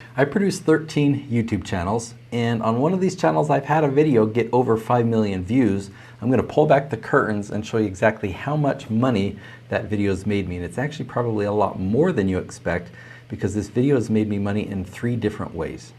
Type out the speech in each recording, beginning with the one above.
I produce 13 YouTube channels, and on one of these channels I've had a video get over 5 million views. I'm going to pull back the curtains and show you exactly how much money that video has made me, and it's actually probably a lot more than you expect because this video has made me money in 3 different ways.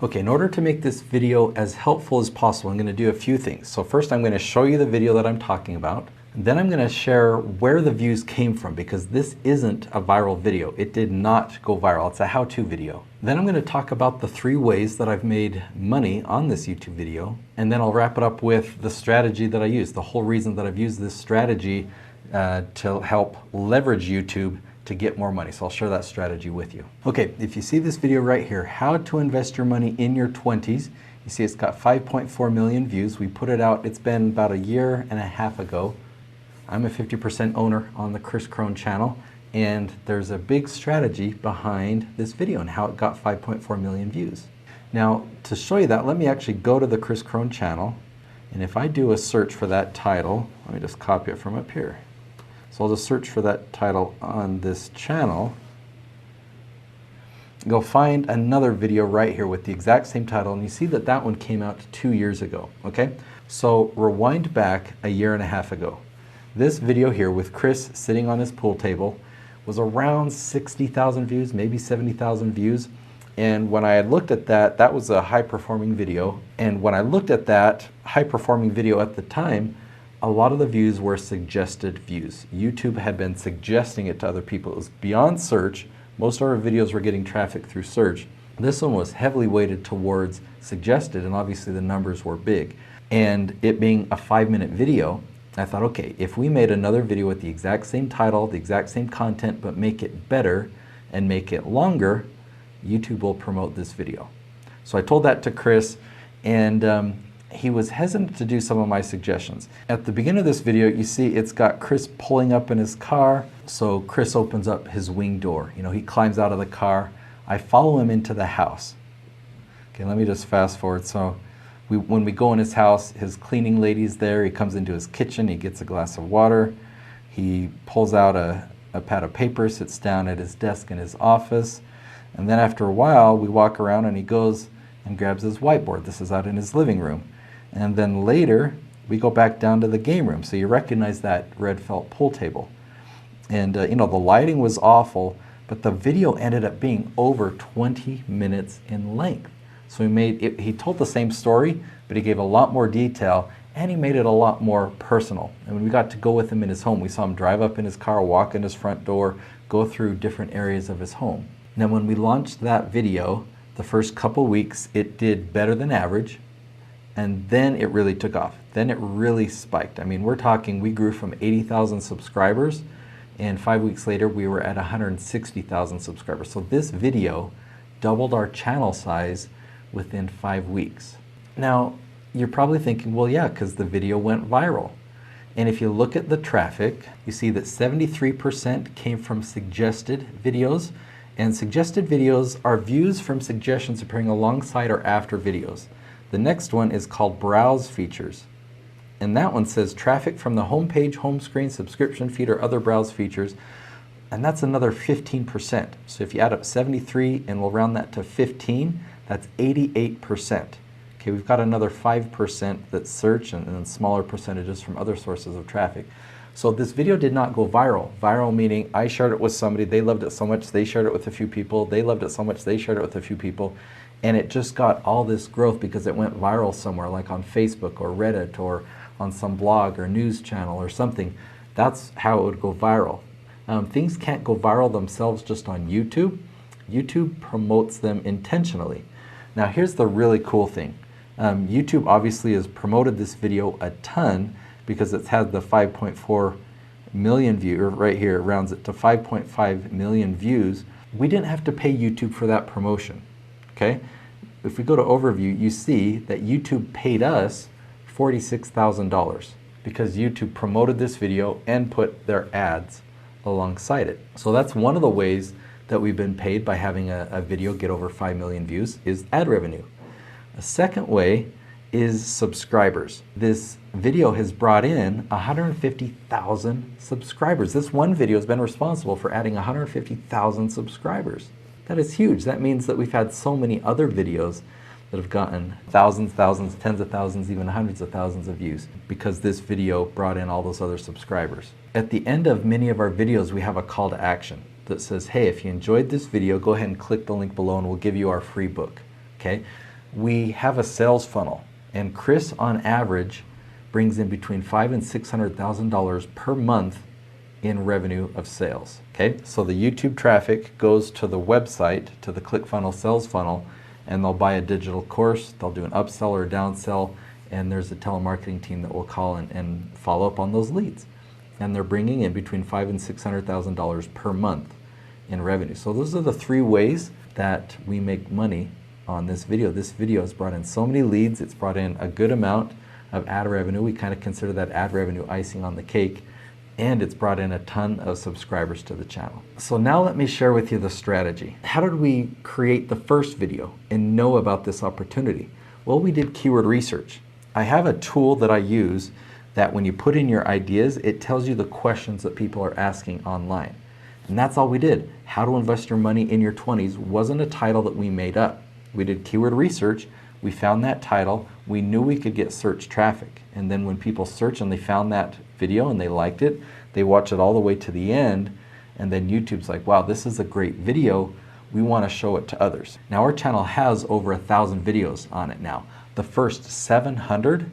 Okay, in order to make this video as helpful as possible, I'm going to do a few things. So first I'm going to show you the video that I'm talking about. And then I'm going to share where the views came from, because this isn't a viral video. It did not go viral. It's a how-to video. Then I'm going to talk about the 3 ways that I've made money on this YouTube video. And then I'll wrap it up with the strategy that I use, the whole reason that I've used this strategy to help leverage YouTube to get more money. So I'll share that strategy with you. Okay, if you see this video right here, how to invest your money in your 20s, you see it's got 5.4 million views. We put it out, it's been about a year and a half ago. I'm a 50% owner on the Chris Crone channel, and there's a big strategy behind this video and how it got 5.4 million views. Now, to show you that, let me actually go to the Chris Crone channel, and if I do a search for that title, let me just copy it from up here. So I'll just search for that title on this channel. You'll find another video right here with the exact same title, and you see that that one came out 2 years ago, okay? So rewind back a year and a half ago. This video here with Chris sitting on his pool table was around 60,000 views, maybe 70,000 views. And when I had looked at that, that was a high-performing video. And when I looked at that high-performing video at the time, a lot of the views were suggested views. YouTube had been suggesting it to other people. It was beyond search. Most of our videos were getting traffic through search. This one was heavily weighted towards suggested, and obviously the numbers were big. And it being a 5-minute video, I thought, okay, if we made another video with the exact same title, the exact same content, but make it better and make it longer, YouTube will promote this video. So I told that to Chris, and he was hesitant to do some of my suggestions. At the beginning of this video, you see it's got Chris pulling up in his car. So Chris opens up his wing door. You know, he climbs out of the car. I follow him into the house. Okay, let me just fast forward. So when we go in his house, his cleaning lady's there. He comes into his kitchen. He gets a glass of water. He pulls out a pad of paper, sits down at his desk in his office. And then after a while, we walk around and he goes and grabs his whiteboard. This is out in his living room. And then later, we go back down to the game room. So you recognize that red felt pool table. And you know, the lighting was awful, but the video ended up being over 20 minutes in length. So he told the same story, but he gave a lot more detail, and he made it a lot more personal. And when we got to go with him in his home, we saw him drive up in his car, walk in his front door, go through different areas of his home. Now, when we launched that video, the first couple weeks, it did better than average. And then it really took off. Then it really spiked. I mean, we're talking, we grew from 80,000 subscribers, and 5 weeks later we were at 160,000 subscribers. So this video doubled our channel size within 5 weeks. Now, you're probably thinking, well, yeah, because the video went viral. And if you look at the traffic, you see that 73% came from suggested videos, and suggested videos are views from suggestions appearing alongside or after videos. The next one is called Browse Features. And that one says traffic from the home page, home screen, subscription feed, or other browse features. And that's another 15%. So if you add up 73 and we'll round that to 15, that's 88%. Okay, we've got another 5% that's search and then smaller percentages from other sources of traffic. So this video did not go viral. Viral meaning I shared it with somebody, they loved it so much, they shared it with a few people, they loved it so much, they shared it with a few people. And it just got all this growth because it went viral somewhere, like on Facebook or Reddit or on some blog or news channel or something. That's how it would go viral. Things can't go viral themselves just on YouTube. YouTube promotes them intentionally. Now here's the really cool thing. YouTube obviously has promoted this video a ton because it's had the 5.4 million views, or right here it rounds it to 5.5 million views. We didn't have to pay YouTube for that promotion. Okay, if we go to overview, you see that YouTube paid us $46,000 because YouTube promoted this video and put their ads alongside it. So that's one of the ways that we've been paid by having a video get over 5 million views is ad revenue. A second way is subscribers. This video has brought in 150,000 subscribers. This one video has been responsible for adding 150,000 subscribers. That is huge. That means that we've had so many other videos that have gotten thousands, tens of thousands, even hundreds of thousands of views because this video brought in all those other subscribers. At the end of many of our videos, we have a call to action that says, hey, if you enjoyed this video, go ahead and click the link below and we'll give you our free book, okay? We have a sales funnel, and Chris, on average, brings in between $500,000 and $600,000 per month in revenue of sales, okay? So the YouTube traffic goes to the website, to the ClickFunnels sales funnel, and they'll buy a digital course, they'll do an upsell or a downsell, and there's a telemarketing team that will call and follow up on those leads. And they're bringing in between $500,000 and $600,000 per month in revenue. So those are the three ways that we make money on this video. This video has brought in so many leads, it's brought in a good amount of ad revenue. We kind of consider that ad revenue icing on the cake, and it's brought in a ton of subscribers to the channel. So now let me share with you the strategy. How did we create the first video and know about this opportunity? Well, we did keyword research. I have a tool that I use that when you put in your ideas, it tells you the questions that people are asking online. And that's all we did. How to Invest Your Money in Your 20s wasn't a title that we made up. We did keyword research, we found that title, we knew we could get search traffic. And then when people search and they found that video and they liked it, they watch it all the way to the end, and then YouTube's like, wow, this is a great video, we want to show it to others. Now our channel has over 1,000 videos on it now. The first 700,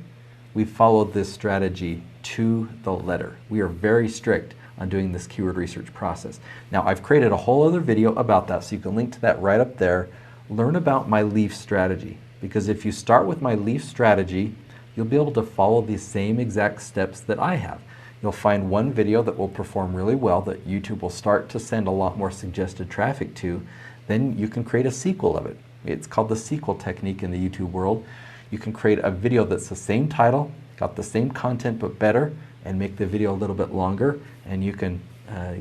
we followed this strategy to the letter. We are very strict on doing this keyword research process. Now I've created a whole other video about that, so you can link to that right up there. Learn about my leaf strategy, because if you start with my leaf strategy, you'll be able to follow the same exact steps that I have. You'll find one video that will perform really well that YouTube will start to send a lot more suggested traffic to. Then you can create a sequel of it. It's called the sequel technique in the YouTube world. You can create a video that's the same title, got the same content but better, and make the video a little bit longer, and you can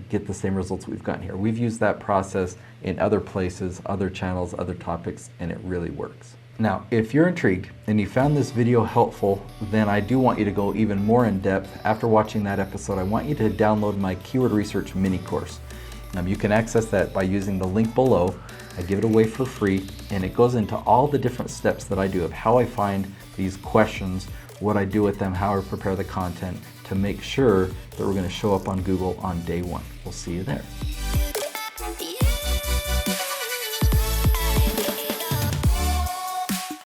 get the same results we've gotten here. We've used that process in other places, other channels, other topics, and it really works. Now, if you're intrigued and you found this video helpful, then I do want you to go even more in depth. After watching that episode, I want you to download my keyword research mini course. You can access that by using the link below. I give it away for free, and it goes into all the different steps that I do of how I find these questions, what I do with them, how I prepare the content to make sure that we're going to show up on Google on day one. We'll see you there.